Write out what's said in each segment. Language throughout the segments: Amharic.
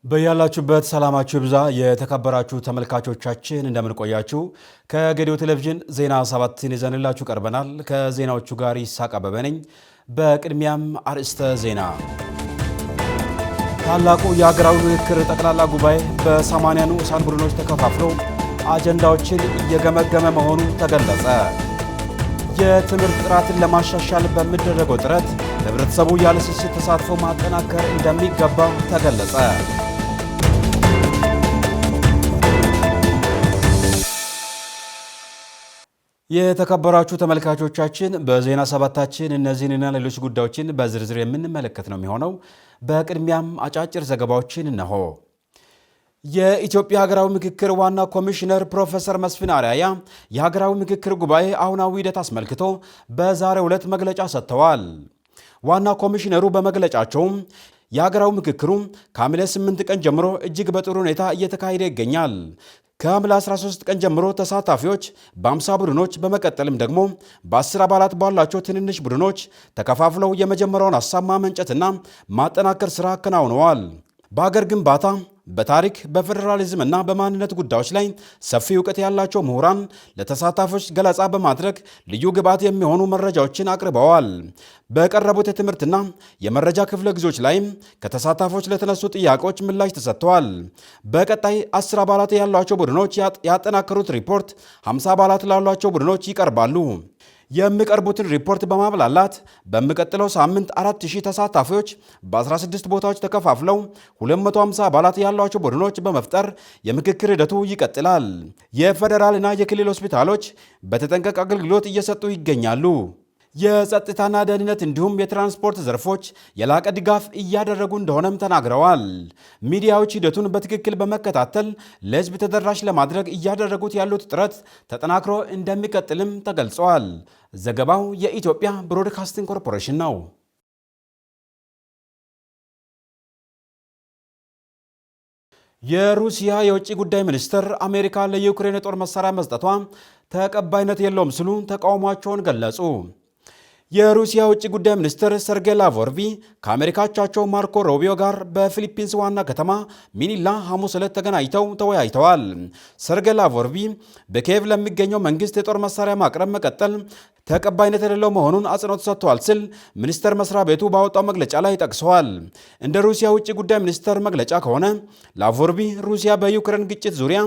በያላችሁበት ሰላማችሁ ይብዛ የተከበራችሁ ተመልካቾቻችን እንደምን ቆያችሁ ከጌዲዮ ቴሌቪዥን ዜና 7ን ይዘንላችሁ ቀርበናል ከዜናዎቹ ጋር ይሳቅ አበበ ነኝ በቅድሚያም አርዕስተ ዜና ታላቁ የሀገራዊ ምክክር ጠቅላላ ጉባኤ በ80 ንዑሳን ቡድኖች ተከፋፍሎ አጀንዳዎችን እየገመገመ መሆኑ ተገለጸ የትምህርት ጥራትን ለማሻሻል በሚደረገው ጥረት ህብረተሰቡ ያለ ስስት ተሳትፎ ማጠናከር እንደሚገባ ተገለጸ የተከበራችሁ ተመልካቾቻችን በዜና ሰባታችን እነዚህንና ሌሎች ጉዳዮችን በዝርዝር የምንመለከት ነው የሚሆነው በቅድሚያም አጫጭር ዘገባዎችን እነሆ የኢትዮጵያ ሀገራዊ ምክክር ዋና ኮሚሽነር ፕሮፌሰር መስፍን አርአያ የሀገራዊ ምክክር ጉባኤ አሁናዊ ሂደት አስመልክቶ በዛሬው ዕለት መግለጫ ሰጥተዋል ዋና ኮሚሽነሩ በመግለጫቸው የሀገራዊ ምክክሩ ከሐምሌ 8 ቀን ጀምሮ እጅግ በጥሩ ሁኔታ እየተካሄደ ይገኛል ከሐምሌ 13 ቀን ጀምሮ ተሳታፊዎች በ50 ቡድኖች በመቀጠልም ደግሞ በ10 አባላት ባላቸው ትንንሽ ቡድኖች ተከፋፍለው የመጀመሪያውን ሐሳብ ማመንጨትና ማጠናከር ስራ አከናውነዋል በአገር ግንባታ በታሪክ በፌደራሊዝም እና በማንነት ጉዳዮች ላይ ሰፊ ዕውቀት ያላቸው ምሁራን ለተሳታፊዎች ገለጻ በማድረግ ልዩ ግብዓት የሚሆኑ መረጃዎችን አቅርበዋል በቀረቡት የትምህርትና የመረጃ ክፍለ ጊዜዎች ላይ ከተሳታፊዎች ለተነሱ ጥያቄዎች ምላሽ ተሰጥተዋል በቀጣይ 10 አባላት ያሏቸው ቡድኖች ያጠናከሩት ሪፖርት 50 አባላት ላሏቸው ቡድኖች ይቀርባሉ የሚቀርቡትን ሪፖርት በማብላላት በሚቀጥለው ሳምንት 4000 ተሳታፊዎች በ16 ቦታዎች ተከፋፍለው 250 አባላት ያሏቸው ቡድኖች በመፍጠር የምክክር ሂደቱ ይቀጥላል የፌደራልና የክልል ሆስፒታሎች በተጠንቀቅ አገልግሎት እየሰጡ ይገኛሉ የጸጥታና ደህንነት እንዲሁም የትራንስፖርት ዘርፎች የላቀ ድጋፍ እያደረጉ እንደሆነም ተናግረዋል ሚዲያዎች ሂደቱን በትክክል በመከታተል ለህዝብ ተደራሽ ለማድረግ እያደረጉት ያሉት ጥረት ተጠናክሮ እንደሚቀጥልም ተገልጿል ዘገባው የኢትዮጵያ ብሮድካስቲንግ ኮርፖሬሽን ነው የሩሲያ የውጭ ጉዳይ ሚኒስትር አሜሪካ ለዩክሬን የጦር መሳሪያ መስጠቷ ተቀባይነት የለውም ሲሉ ተቃውሟቸውን ገለጹ የሩሲያ ውጭ ጉዳይ ሚኒስትር ሰርጌይ ላቭሮቭ ከአሜሪካቻቸው ማርኮ ሩቢዮ ጋር በፊሊፒንስ ዋና ከተማ ሚኒላ ሐሙስ ዕለት ተገናኝተው ተወያይተዋል ሰርጌይ ላቭሮቭ በኪየቭ ለሚገኘው መንግስት የጦር መሳሪያ ማቅረብ መቀጠል ተቀባይነት የሌለው መሆኑን አጽንኦት ሰጥተዋል ሲል ሚኒስቴር መስሪያ ቤቱ ባወጣው መግለጫ ላይ ጠቅሰዋል እንደ ሩሲያ ውጭ ጉዳይ ሚኒስቴር መግለጫ ከሆነ ላቭሮቭ ሩሲያ በዩክሬን ግጭት ዙሪያ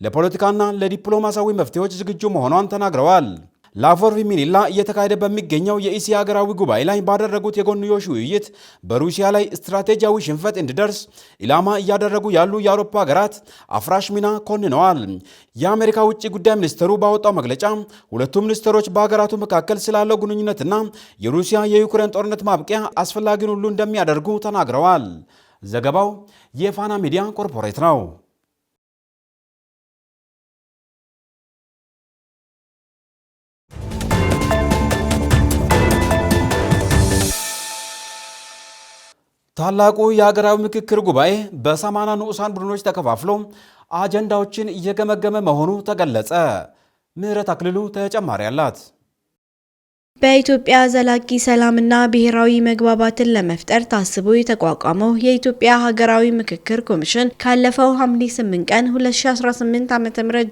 ለፖለቲካና ለዲፕሎማሲያዊ መፍትሄዎች ዝግጁ መሆኗን ተናግረዋል ላቭሮቭ ሚኒላ እየተካሄደ በሚገኘው የኢሲያ ሀገራዊ ጉባኤ ላይ ባደረጉት የጎንዮሽ ውይይት በሩሲያ ላይ ስትራቴጂያዊ ሽንፈት እንዲደርስ ኢላማ እያደረጉ ያሉ የአውሮፓ ሀገራት አፍራሽ ሚና ኮንነዋል የአሜሪካ ውጭ ጉዳይ ሚኒስትሩ ባወጣው መግለጫ ሁለቱ ሚኒስትሮች በሀገራቱ መካከል ስላለው ግንኙነትና የሩሲያ የዩክሬን ጦርነት ማብቂያ አስፈላጊውን ሁሉ እንደሚያደርጉ ተናግረዋል ዘገባው የፋና ሚዲያ ኮርፖሬት ነው ታላቁ የሀገራዊ ምክክር ጉባኤ በ80 ንዑሳን ቡድኖች ተከፋፍሎ አጀንዳዎችን እየገመገመ መሆኑ ተገለጸ ምህረት አክልሉ ተጨማሪ አላት በኢትዮጵያ ዘላቂ ሰላምና ብሔራዊ መግባባትን ለመፍጠር ታስቦ የተቋቋመው የኢትዮጵያ ሀገራዊ ምክክር ኮሚሽን ካለፈው ሐምሌ 8 ቀን 2018 ዓ.ም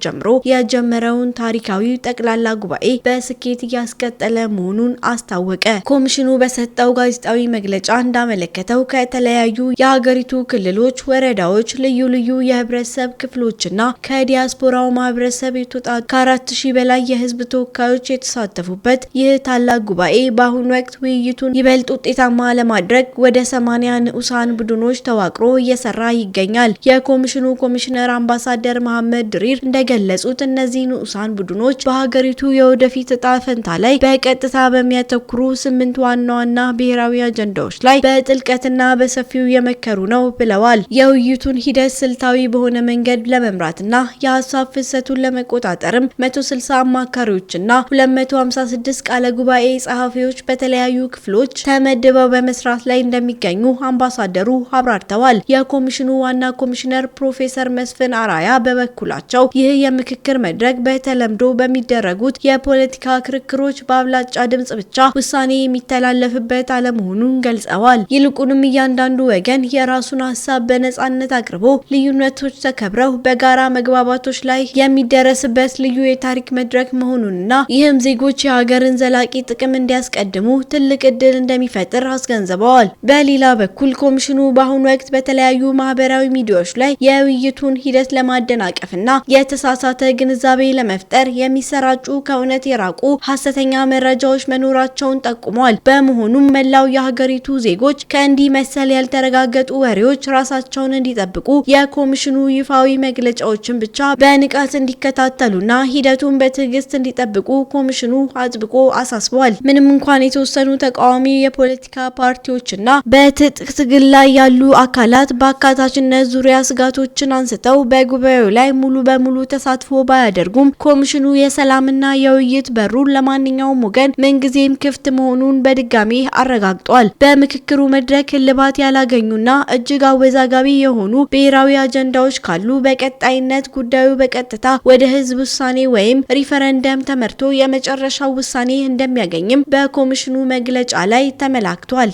ጀምሮ የጀመረውን ታሪካዊ ጠቅላላ ጉባኤ በስኬት እያስቀጠለ መሆኑን አስታወቀ። ኮሚሽኑ በሰጠው ጋዜጣዊ መግለጫ እንዳመለከተው ከተለያዩ የሀገሪቱ ክልሎች፣ ወረዳዎች፣ ልዩ ልዩ የህብረተሰብ ክፍሎችና ከዲያስፖራው ማህበረሰብ የተውጣጡ ከ4000 በላይ የህዝብ ተወካዮች የተሳተፉበት ይህ ታላቅ ጉባኤ በአሁኑ ወቅት ውይይቱን ይበልጥ ውጤታማ ለማድረግ ወደ 80 ንዑሳን ቡድኖች ተዋቅሮ እየሰራ ይገኛል። የኮሚሽኑ ኮሚሽነር አምባሳደር መሐመድ ድሪር እንደገለጹት እነዚህ ንዑሳን ቡድኖች በሀገሪቱ የወደፊት ዕጣ ፈንታ ላይ በቀጥታ በሚያተኩሩ 8 ዋና ዋና ብሔራዊ አጀንዳዎች ላይ በጥልቀትና በሰፊው የመከሩ ነው ብለዋል። የውይይቱን ሂደት ስልታዊ በሆነ መንገድ ለመምራትና የሀሳብ ፍሰቱን ለመቆጣጠርም 160 አማካሪዎችና 256 ቃለ ጉባኤ ጉባኤ ጸሐፊዎች በተለያዩ ክፍሎች ተመድበው በመስራት ላይ እንደሚገኙ አምባሳደሩ አብራርተዋል። የኮሚሽኑ ዋና ኮሚሽነር ፕሮፌሰር መስፍን አራያ በበኩላቸው ይህ የምክክር መድረክ በተለምዶ በሚደረጉት የፖለቲካ ክርክሮች በአብላጫ ድምጽ ብቻ ውሳኔ የሚተላለፍበት አለመሆኑን ገልጸዋል። ይልቁንም እያንዳንዱ ወገን የራሱን ሀሳብ በነጻነት አቅርቦ ልዩነቶች ተከብረው በጋራ መግባባቶች ላይ የሚደረስበት ልዩ የታሪክ መድረክ መሆኑንና ይህም ዜጎች የሀገርን ዘላቂ ጥቅም እንዲያስቀድሙ ትልቅ እድል እንደሚፈጥር አስገንዝበዋል። በሌላ በኩል ኮሚሽኑ በአሁኑ ወቅት በተለያዩ ማህበራዊ ሚዲያዎች ላይ የውይይቱን ሂደት ለማደናቀፍና የተሳሳተ ግንዛቤ ለመፍጠር የሚሰራጩ ከእውነት የራቁ ሐሰተኛ መረጃዎች መኖራቸውን ጠቁሟል። በመሆኑም መላው የሀገሪቱ ዜጎች ከእንዲህ መሰል ያልተረጋገጡ ወሬዎች ራሳቸውን እንዲጠብቁ የኮሚሽኑ ይፋዊ መግለጫዎችን ብቻ በንቃት እንዲከታተሉና ሂደቱን በትዕግስት እንዲጠብቁ ኮሚሽኑ አጥብቆ አሳስቧል። ምንም እንኳን የተወሰኑ ተቃዋሚ የፖለቲካ ፓርቲዎችና በትጥቅ ትግል ላይ ያሉ አካላት በአካታችነት ዙሪያ ስጋቶችን አንስተው በጉባኤው ላይ ሙሉ በሙሉ ተሳትፎ ባያደርጉም ኮሚሽኑ የሰላምና የውይይት በሩን ለማንኛውም ወገን ምንጊዜም ክፍት መሆኑን በድጋሚ አረጋግጧል። በምክክሩ መድረክ እልባት ያላገኙና እጅግ አወዛጋቢ የሆኑ ብሔራዊ አጀንዳዎች ካሉ በቀጣይነት ጉዳዩ በቀጥታ ወደ ህዝብ ውሳኔ ወይም ሪፈረንደም ተመርቶ የመጨረሻው ውሳኔ እንደሚያገኝም በኮሚሽኑ መግለጫ ላይ ተመላክቷል።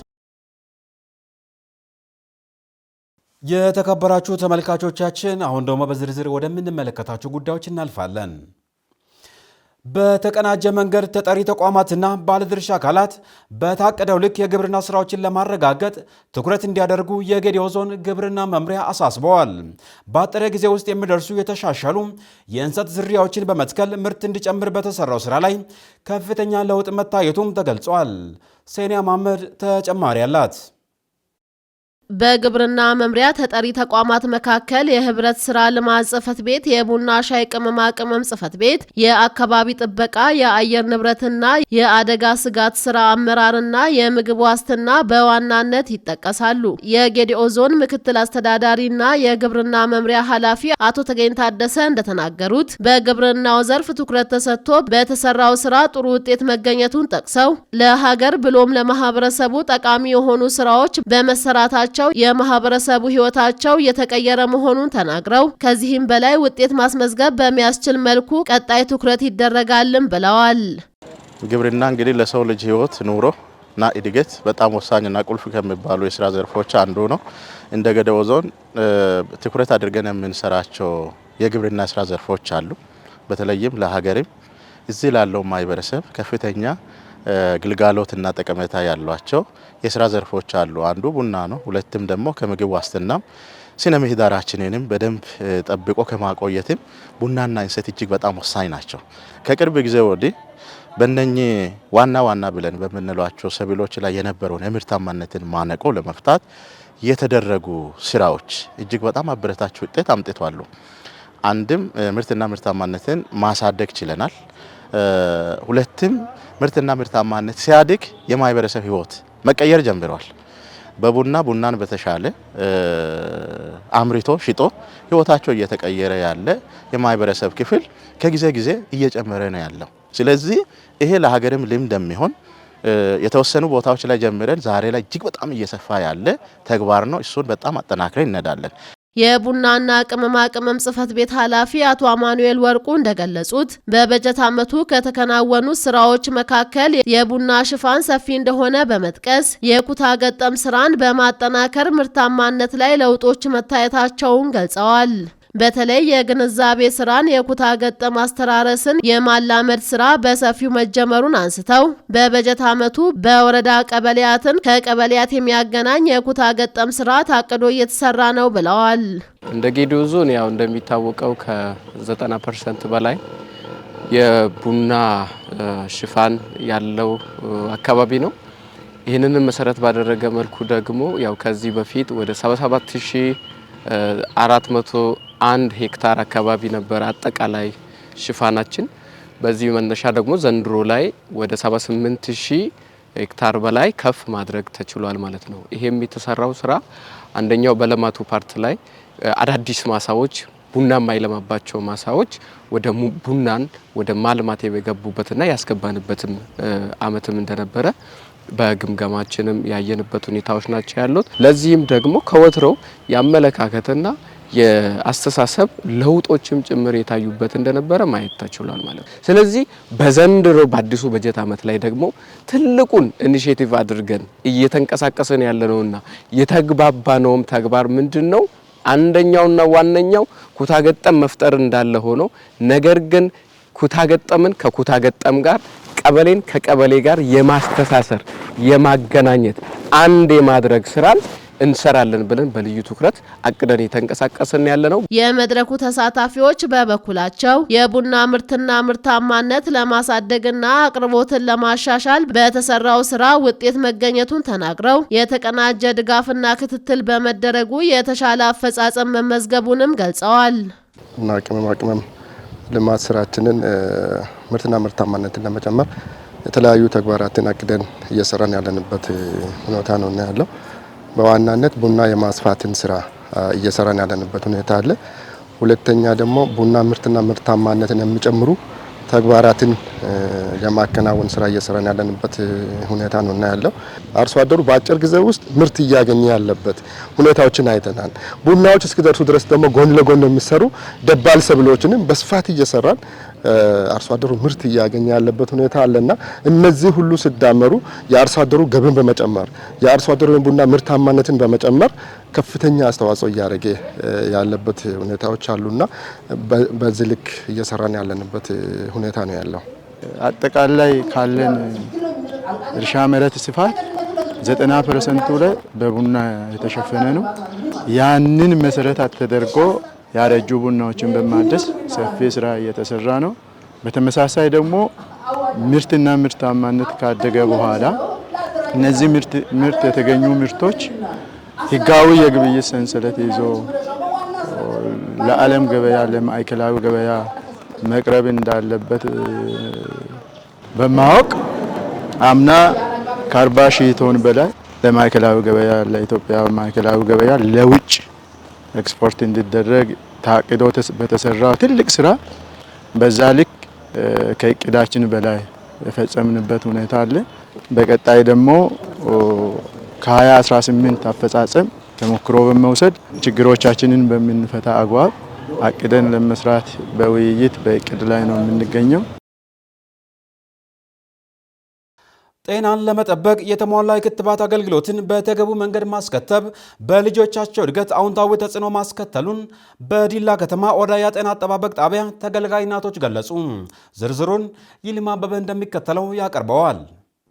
የተከበራችሁ ተመልካቾቻችን አሁን ደግሞ በዝርዝር ወደምንመለከታቸው ጉዳዮች እናልፋለን። በተቀናጀ መንገድ ተጠሪ ተቋማትና ባለድርሻ አካላት በታቀደው ልክ የግብርና ስራዎችን ለማረጋገጥ ትኩረት እንዲያደርጉ የጌዴኦ ዞን ግብርና መምሪያ አሳስበዋል። በአጠረ ጊዜ ውስጥ የሚደርሱ የተሻሻሉ የእንሰት ዝርያዎችን በመትከል ምርት እንዲጨምር በተሰራው ስራ ላይ ከፍተኛ ለውጥ መታየቱም ተገልጿል። ሴኒያ መሐመድ ተጨማሪ አላት። በግብርና መምሪያ ተጠሪ ተቋማት መካከል የህብረት ስራ ልማት ጽሕፈት ቤት፣ የቡና ሻይ ቅመማ ቅመም ጽሕፈት ቤት፣ የአካባቢ ጥበቃ፣ የአየር ንብረትና የአደጋ ስጋት ስራ አመራርና የምግብ ዋስትና በዋናነት ይጠቀሳሉ። የጌዴኦ ዞን ምክትል አስተዳዳሪና የግብርና መምሪያ ኃላፊ አቶ ተገኝ ታደሰ እንደተናገሩት በግብርናው ዘርፍ ትኩረት ተሰጥቶ በተሰራው ስራ ጥሩ ውጤት መገኘቱን ጠቅሰው ለሀገር ብሎም ለማህበረሰቡ ጠቃሚ የሆኑ ስራዎች በመሰራታቸው የማህበረሰቡ ህይወታቸው የተቀየረ መሆኑን ተናግረው ከዚህም በላይ ውጤት ማስመዝገብ በሚያስችል መልኩ ቀጣይ ትኩረት ይደረጋልም ብለዋል። ግብርና እንግዲህ ለሰው ልጅ ህይወት ኑሮና እድገት በጣም ወሳኝና ቁልፍ ከሚባሉ የስራ ዘርፎች አንዱ ነው። እንደ ጌዴኦ ዞን ትኩረት አድርገን የምንሰራቸው የግብርና ስራ ዘርፎች አሉ። በተለይም ለሀገርም እዚህ ላለው ማህበረሰብ ከፍተኛ ግልጋሎትና ጠቀሜታ ያሏቸው የስራ ዘርፎች አሉ። አንዱ ቡና ነው። ሁለትም ደግሞ ከምግብ ዋስትናም ስነ ምህዳራችንንም በደንብ ጠብቆ ከማቆየትም ቡናና እንሰት እጅግ በጣም ወሳኝ ናቸው። ከቅርብ ጊዜ ወዲህ በእነኚህ ዋና ብለን በምንሏቸው ሰብሎች ላይ የነበረውን የምርታማነትን ማነቆ ለመፍታት የተደረጉ ስራዎች እጅግ በጣም አበረታች ውጤት አምጥቷል። አንድም ምርትና ምርታማነትን ማሳደግ ችለናል። ሁለትም ምርትና ምርታማነት ሲያድግ የማህበረሰብ ህይወት መቀየር ጀምሯል። ቡናን በተሻለ አምርቶ ሽጦ ህይወታቸው እየተቀየረ ያለ የማህበረሰብ ክፍል ከጊዜ ጊዜ እየጨመረ ነው ያለው። ስለዚህ ይሄ ለሀገርም ልምድ የሚሆን የተወሰኑ ቦታዎች ላይ ጀምረን ዛሬ ላይ እጅግ በጣም እየሰፋ ያለ ተግባር ነው። እሱን በጣም አጠናክረን እንሄዳለን። የቡናና ቅመማ ቅመም ጽሕፈት ቤት ኃላፊ አቶ አማኑኤል ወርቁ እንደገለጹት በበጀት ዓመቱ ከተከናወኑ ስራዎች መካከል የቡና ሽፋን ሰፊ እንደሆነ በመጥቀስ የኩታ ገጠም ስራን በማጠናከር ምርታማነት ላይ ለውጦች መታየታቸውን ገልጸዋል። በተለይ የግንዛቤ ስራን የኩታ ገጠም አስተራረስን የማላመድ ስራ በሰፊው መጀመሩን አንስተው በበጀት ዓመቱ በወረዳ ቀበሌያትን ከቀበሌያት የሚያገናኝ የኩታ ገጠም ስራ ታቅዶ እየተሰራ ነው ብለዋል። እንደ ጌዴኦ ዞን ያው እንደሚታወቀው ከ90% በላይ የቡና ሽፋን ያለው አካባቢ ነው። ይህንን መሰረት ባደረገ መልኩ ደግሞ ያው ከዚህ በፊት ወደ 77401 ሄክታር አካባቢ ነበር አጠቃላይ ሽፋናችን። በዚህ መነሻ ደግሞ ዘንድሮ ላይ ወደ 78000 ሄክታር በላይ ከፍ ማድረግ ተችሏል ማለት ነው። ይሄም የተሰራው ስራ አንደኛው በለማቱ ፓርት ላይ አዳዲስ ማሳዎች ቡና የማይለማባቸው ማሳዎች ወደ ቡናን ወደ ማልማት የገቡበትና ያስገባንበትም አመትም እንደነበረ በግምገማችንም ያየንበት ሁኔታዎች ናቸው ያሉት። ለዚህም ደግሞ ከወትሮው ያመለካከትና የአስተሳሰብ ለውጦችም ጭምር የታዩበት እንደነበረ ማየት ተችሏል ማለት ነው። ስለዚህ በዘንድሮ በአዲሱ በጀት አመት ላይ ደግሞ ትልቁን ኢኒሼቲቭ አድርገን እየተንቀሳቀሰን ያለነውና የተግባባነውም ተግባር ምንድነው? አንደኛውና ዋነኛው ኩታ ገጠም መፍጠር እንዳለ ሆኖ ነገር ግን ኩታ ገጠምን ከኩታ ገጠም ጋር ቀበሌን ከቀበሌ ጋር የማስተሳሰር የማገናኘት አንድ የማድረግ ስራን እንሰራለን ብለን በልዩ ትኩረት አቅደን የተንቀሳቀስን ያለነው። የመድረኩ ተሳታፊዎች በበኩላቸው የቡና ምርትና ምርታማነት ለማሳደግና አቅርቦትን ለማሻሻል በተሰራው ስራ ውጤት መገኘቱን ተናግረው የተቀናጀ ድጋፍና ክትትል በመደረጉ የተሻለ አፈጻጸም መመዝገቡንም ገልጸዋል። እና ቅመም ልማት ስራችንን ምርትና ምርታማነትን ለመጨመር የተለያዩ ተግባራትን አቅደን እየሰራን ያለንበት ሁኔታ ነው ያለው። በዋናነት ቡና የማስፋትን ስራ እየሰራን ያለንበት ሁኔታ አለ። ሁለተኛ ደግሞ ቡና ምርትና ምርታማነትን የሚጨምሩ ተግባራትን የማከናወን ስራ እየሰራን ያለንበት ሁኔታ ነው ያለው። አርሶ አደሩ በአጭር ጊዜ ውስጥ ምርት እያገኘ ያለበት ሁኔታዎችን አይተናል። ቡናዎች እስኪደርሱ ድረስ ደግሞ ጎን ለጎን የሚሰሩ ደባል ሰብሎችንም በስፋት እየሰራን አርሶ አደሩ ምርት እያገኘ ያለበት ሁኔታ አለና እነዚህ ሁሉ ሲዳመሩ የአርሶ አደሩ ገቢን በመጨመር የአርሶ አደሩ ቡና ምርታማነትን በመጨመር ከፍተኛ አስተዋጽኦ እያደረገ ያለበት ሁኔታዎች አሉና በዚህ ልክ እየሰራን ያለንበት ሁኔታ ነው ያለው። አጠቃላይ ካለን እርሻ መሬት ስፋት 90% ላይ በቡና የተሸፈነ ነው። ያንን መሰረት ተደርጎ ያረጁ ቡናዎችን በማደስ ሰፊ ስራ እየተሰራ ነው። በተመሳሳይ ደግሞ ምርትና ምርታማነት ካደገ በኋላ እነዚህ ምርት የተገኙ ምርቶች ህጋዊ የግብይት ሰንሰለት ይዞ ለዓለም ገበያ ለማዕከላዊ ገበያ መቅረብ እንዳለበት በማወቅ አምና ከ40 ሺህ ቶን በላይ ለማዕከላዊ ገበያ ለኢትዮጵያ ማዕከላዊ ገበያ ለውጭ ኤክስፖርት እንዲደረግ ታቅዶ በተሰራ ትልቅ ስራ በዛ ልክ ከእቅዳችን በላይ የፈጸምንበት ሁኔታ አለ። በቀጣይ ደግሞ ከ2018 አፈጻጸም ተሞክሮ በመውሰድ ችግሮቻችንን በምንፈታ አግባብ አቅደን ለመስራት በውይይት በእቅድ ላይ ነው የምንገኘው። ጤናን ለመጠበቅ የተሟላ የክትባት አገልግሎትን በተገቢው መንገድ ማስከተብ በልጆቻቸው እድገት አዎንታዊ ተጽዕኖ ማስከተሉን በዲላ ከተማ ኦዳያ ጤና አጠባበቅ ጣቢያ ተገልጋይ እናቶች ገለጹ። ዝርዝሩን ይልማ አበበ እንደሚከተለው ያቀርበዋል።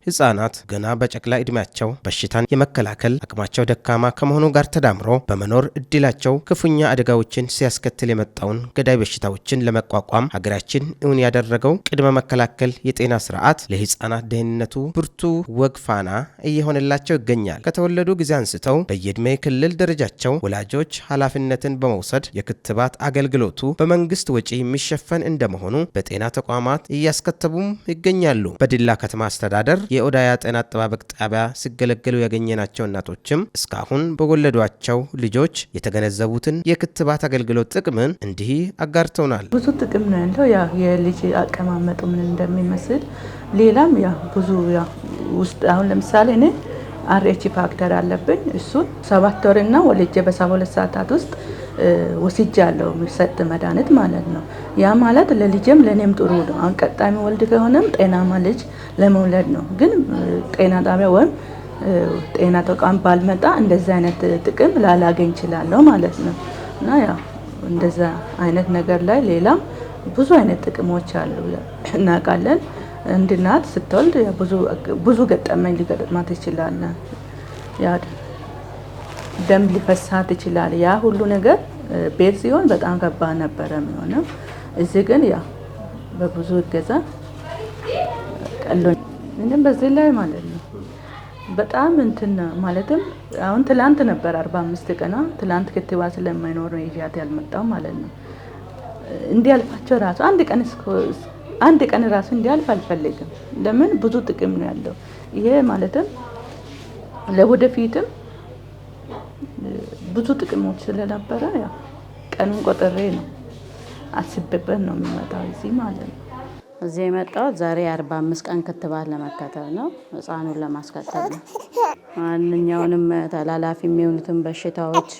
ህጻናት ገና በጨቅላ እድሜያቸው በሽታን የመከላከል አቅማቸው ደካማ ከመሆኑ ጋር ተዳምሮ በመኖር እድላቸው ክፉኛ አደጋዎችን ሲያስከትል የመጣውን ገዳይ በሽታዎችን ለመቋቋም ሀገራችን እውን ያደረገው ቅድመ መከላከል የጤና ስርዓት ለህጻናት ደህንነቱ ብርቱ ወግ ፋና እየሆነላቸው ይገኛል። ከተወለዱ ጊዜ አንስተው በየእድሜ ክልል ደረጃቸው ወላጆች ኃላፊነትን በመውሰድ የክትባት አገልግሎቱ በመንግስት ወጪ የሚሸፈን እንደመሆኑ በጤና ተቋማት እያስከተቡም ይገኛሉ። በዲላ ከተማ አስተዳደር የኦዳያ ጤና አጠባበቅ ጣቢያ ሲገለገሉ ያገኘናቸው እናቶችም እስካሁን በወለዷቸው ልጆች የተገነዘቡትን የክትባት አገልግሎት ጥቅምን እንዲህ አጋርተውናል። ብዙ ጥቅም ነው ያለው። ያ የልጅ አቀማመጡ ምን እንደሚመስል ሌላም ያ ብዙ ያ ውስጥ አሁን ለምሳሌ እኔ RH ፋክተር አለብኝ። እሱን 7 ወርና ወልጄ በ72 ሰዓታት ውስጥ ወስጃለሁ የሚሰጥ መድኃኒት ማለት ነው። ያ ማለት ለልጅም ለኔም ጥሩ ነው። አሁን ቀጣሚ ወልድ ከሆነም ጤናማ ልጅ ለመውለድ ነው። ግን ጤና ጣቢያ ወይም ጤና ተቋም ባልመጣ እንደዛ አይነት ጥቅም ላላገኝ እችላለሁ ማለት ነው። እና ያው እንደዛ አይነት ነገር ላይ ሌላም ብዙ አይነት ጥቅሞች አሉ እናውቃለን። እንድናት ስትወልድ ብዙ ገጠመኝ ሊገጥማት ይችላል። ያ ደም ሊፈሳት ይችላል። ያ ሁሉ ነገር ቤት ሲሆን በጣም ከባድ ነበረ የሚሆነው። እዚህ ግን ያ በብዙ እገዛ ቀሎኝ ምንም በዚህ ላይ ማለት ነው በጣም እንትን ማለትም አሁን ትላንት ነበር 45 ቀና ትላንት ክትባት ስለማይኖር ነው ይያት ያልመጣው ማለት ነው። እንዲያልፋቸው ራሱ አንድ ቀን ራሱ እንዲያልፍ አልፈልግም። ለምን ብዙ ጥቅም ነው ያለው ይሄ ማለትም ለወደፊትም ብዙ ጥቅሞች ስለነበረ ያ ቀኑን ቆጥሬ ነው አስቤበት ነው የሚመጣው እዚህ ማለት ነው። እዚህ የመጣሁት ዛሬ 45 ቀን ክትባት ለመከተብ ነው። ህፃኑን ለማስከተብ ነው። ማንኛውንም ተላላፊ የሚሆኑትን በሽታዎች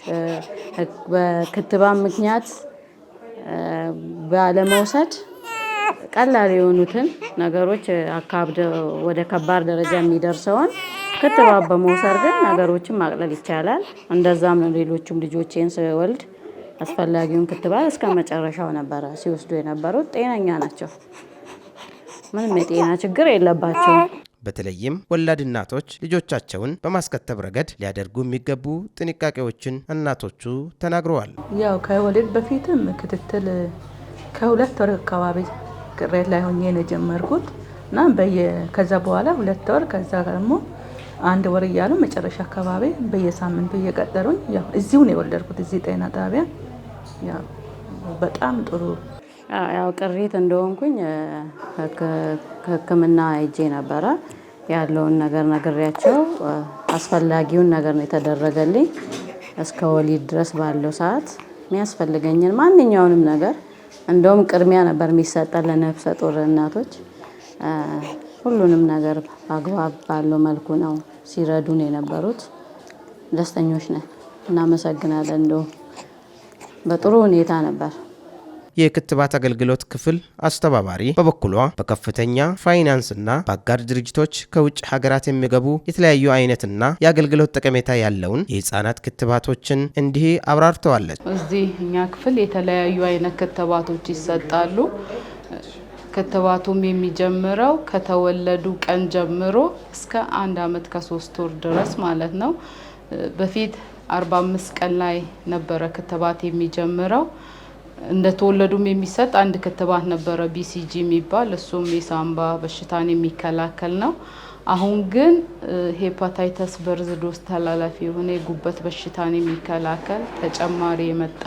በክትባት ምክንያት ባለመውሰድ ቀላል የሆኑትን ነገሮች ወደ ከባድ ደረጃ የሚደርሰውን ክትባት በመውሰድ ግን ነገሮችን ማቅለል ይቻላል። እንደዛም ነው ሌሎችም ልጆቼን ስወልድ አስፈላጊውን ክትባት እስከ መጨረሻው ነበረ ሲወስዱ የነበሩት። ጤነኛ ናቸው። ምንም የጤና ችግር የለባቸውም። በተለይም ወላድ እናቶች ልጆቻቸውን በማስከተብ ረገድ ሊያደርጉ የሚገቡ ጥንቃቄዎችን እናቶቹ ተናግረዋል። ያው ከወሊድ በፊትም ክትትል ከ2 ወር አካባቢ ቅሬት ላይ ሆኜ ነው የጀመርኩት እና ከዛ በኋላ 2 ወር ከዛ ደግሞ 1 ወር እያሉ መጨረሻ አካባቢ በየሳምንቱ እየቀጠሩኝ ያው እዚሁ ነው የወለድኩት እዚህ ጤና ጣቢያ። ያው በጣም ጥሩ ያው ቅሪት እንደሆንኩኝ ሕክምና ሄጄ ነበረ። ያለውን ነገር ነግሬያቸው አስፈላጊውን ነገር ነው የተደረገልኝ። እስከ ወሊድ ድረስ ባለው ሰዓት የሚያስፈልገኝን ማንኛውንም ነገር እንደውም ቅድሚያ ነበር የሚሰጠን ለነፍሰ ጡር እናቶች። ሁሉንም ነገር አግባብ ባለው መልኩ ነው ሲረዱን የነበሩት። ደስተኞች ነን። እናመሰግናለን። እንደውም በጥሩ ሁኔታ ነበር። የክትባት አገልግሎት ክፍል አስተባባሪ በበኩሏ በከፍተኛ ፋይናንስና በአጋር ድርጅቶች ከውጭ ሀገራት የሚገቡ የተለያዩ አይነትና የአገልግሎት ጠቀሜታ ያለውን የህፃናት ክትባቶችን እንዲህ አብራርተዋለች። እዚህ እኛ ክፍል የተለያዩ አይነት ክትባቶች ይሰጣሉ። ክትባቱም የሚጀምረው ከተወለዱ ቀን ጀምሮ እስከ 1 ዓመት ከ3 ወር ድረስ ማለት ነው። በፊት 45 ቀን ላይ ነበረ ክትባት የሚጀምረው። እንደተወለዱም የሚሰጥ አንድ ክትባት ነበረ BCG የሚባል፣ እሱም የሳምባ በሽታን የሚከላከል ነው። አሁን ግን ሄፓታይተስ በርዝ ዶስ ተላላፊ የሆነ የጉበት በሽታን የሚከላከል ተጨማሪ የመጣ